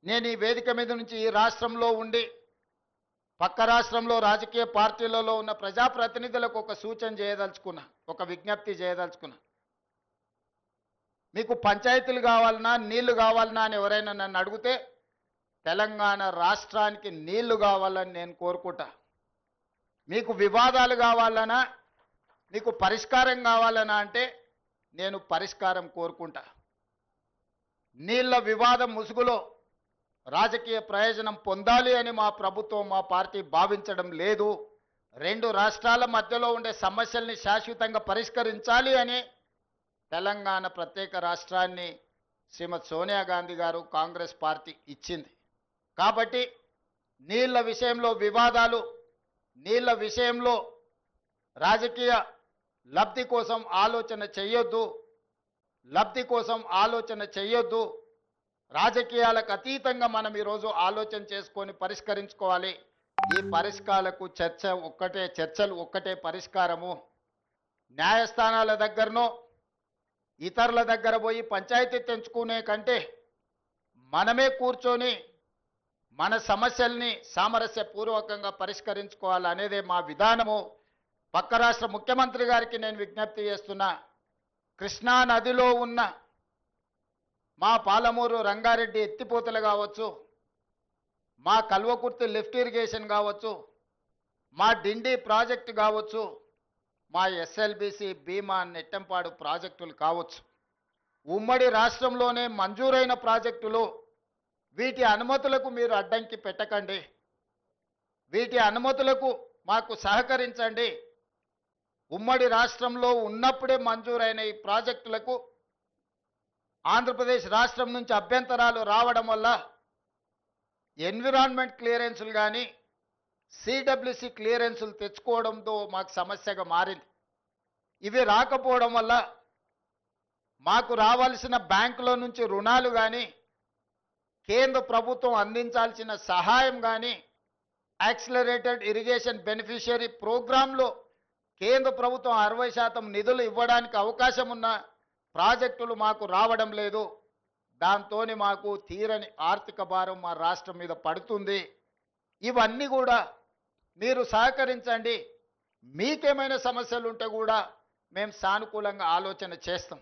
నేను ఈ వేదిక మీద నుంచి ఈ రాష్ట్రంలో ఉండి పక్క రాష్ట్రంలో రాజకీయ పార్టీలలో ఉన్న ప్రజాప్రతినిధులకు ఒక సూచన చేయదలుచుకున్నా, ఒక విజ్ఞప్తి చేయదలుచుకున్నా. మీకు పంచాయతీలు కావాలన్నా నీళ్లు కావాలన్నా అని ఎవరైనా నన్ను అడిగితే తెలంగాణ రాష్ట్రానికి నీళ్లు కావాలని నేను కోరుకుంటా. మీకు వివాదాలు కావాలన్నా, మీకు పరిష్కారం కావాలన్నా అంటే నేను పరిష్కారం కోరుకుంటా. నీళ్ల వివాదం ముసుగులో రాజకీయ ప్రయోజనం పొందాలి అని మా ప్రభుత్వం, మా పార్టీ భావించడం లేదు. రెండు రాష్ట్రాల మధ్యలో ఉండే సమస్యల్ని శాశ్వతంగా పరిష్కరించాలి అని తెలంగాణ ప్రత్యేక రాష్ట్రాన్ని శ్రీమతి సోనియా గాంధీ గారు, కాంగ్రెస్ పార్టీ ఇచ్చింది. కాబట్టి నీళ్ల విషయంలో వివాదాలు, నీళ్ల విషయంలో రాజకీయ లబ్ధి కోసం ఆలోచన చేయొద్దు, లబ్ధి కోసం ఆలోచన చేయొద్దు. రాజకీయాలకు అతీతంగా మనం ఈరోజు ఆలోచన చేసుకొని పరిష్కరించుకోవాలి. ఈ పరిష్కారాలకు చర్చలు ఒక్కటే పరిష్కారము. న్యాయస్థానాల దగ్గరనో ఇతరుల దగ్గర పోయి పంచాయతీ తెంచుకునే కంటే మనమే కూర్చొని మన సమస్యల్ని సామరస్యపూర్వకంగా పరిష్కరించుకోవాలనేదే మా విధానము. పక్క రాష్ట్ర ముఖ్యమంత్రి గారికి నేను విజ్ఞప్తి చేస్తున్నా, కృష్ణా నదిలో ఉన్న మా పాలమూరు రంగారెడ్డి ఎత్తిపోతలు కావచ్చు, మా కల్వకుర్తి లిఫ్ట్ ఇరిగేషన్ కావచ్చు, మా డిండి ప్రాజెక్టు కావచ్చు, మా ఎస్ఎల్బిసి భీమా నెట్టంపాడు ప్రాజెక్టులు కావచ్చు, ఉమ్మడి రాష్ట్రంలోనే మంజూరైన ప్రాజెక్టులు. వీటి అనుమతులకు మీరు అడ్డంకి పెట్టకండి, వీటి అనుమతులకు మాకు సహకరించండి. ఉమ్మడి రాష్ట్రంలో ఉన్నప్పుడే మంజూరైన ఈ ప్రాజెక్టులకు ఆంధ్రప్రదేశ్ రాష్ట్రం నుంచి అభ్యంతరాలు రావడం వల్ల ఎన్విరాన్మెంట్ క్లియరెన్సులు కానీ సిడబ్ల్యూసి క్లియరెన్సులు తెచ్చుకోవడంతో మాకు సమస్యగా మారింది. ఇవి రాకపోవడం వల్ల మాకు రావాల్సిన బ్యాంకులో నుంచి రుణాలు కానీ, కేంద్ర ప్రభుత్వం అందించాల్సిన సహాయం కానీ, యాక్సిలరేటెడ్ ఇరిగేషన్ బెనిఫిషియరీ ప్రోగ్రాంలో కేంద్ర ప్రభుత్వం 60% నిధులు ఇవ్వడానికి అవకాశం ఉన్న ప్రాజెక్టులు మాకు రావడం లేదు. దాంతో మాకు తీరని ఆర్థిక భారం మా రాష్ట్రం మీద పడుతుంది. ఇవన్నీ కూడా మీరు సహకరించండి. మీకేమైనా సమస్యలు ఉంటే కూడా మేము సానుకూలంగా ఆలోచన చేస్తాం.